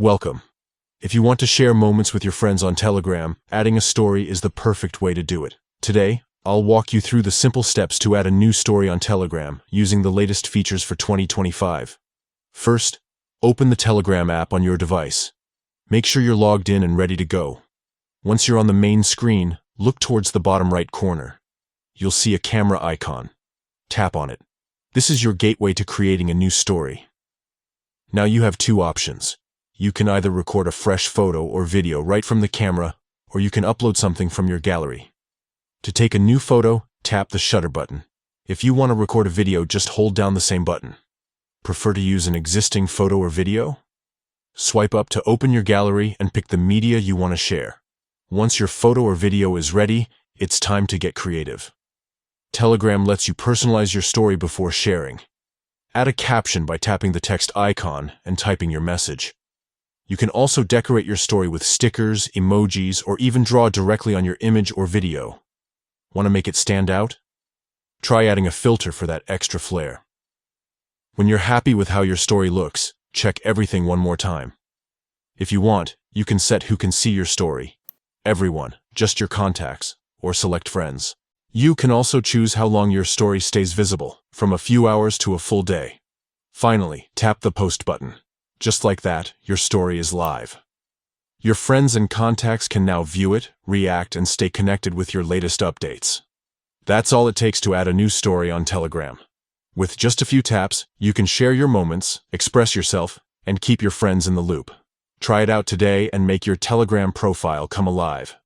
Welcome. If you want to share moments with your friends on Telegram, adding a story is the perfect way to do it. Today, I'll walk you through the simple steps to add a new story on Telegram using the latest features for 2025. First, open the Telegram app on your device. Make sure you're logged in and ready to go. Once you're on the main screen, look towards the bottom right corner. You'll see a camera icon. Tap on it. This is your gateway to creating a new story. Now you have two options. You can either record a fresh photo or video right from the camera, or you can upload something from your gallery. To take a new photo, tap the shutter button. If you want to record a video, just hold down the same button. Prefer to use an existing photo or video? Swipe up to open your gallery and pick the media you want to share. Once your photo or video is ready, it's time to get creative. Telegram lets you personalize your story before sharing. Add a caption by tapping the text icon and typing your message. You can also decorate your story with stickers, emojis, or even draw directly on your image or video. Want to make it stand out? Try adding a filter for that extra flair. When you're happy with how your story looks, check everything one more time. If you want, you can set who can see your story. Everyone, just your contacts, or select friends. You can also choose how long your story stays visible, from a few hours to a full day. Finally, tap the post button. Just like that, your story is live. Your friends and contacts can now view it, react, and stay connected with your latest updates. That's all it takes to add a new story on Telegram. With just a few taps, you can share your moments, express yourself, and keep your friends in the loop. Try it out today and make your Telegram profile come alive.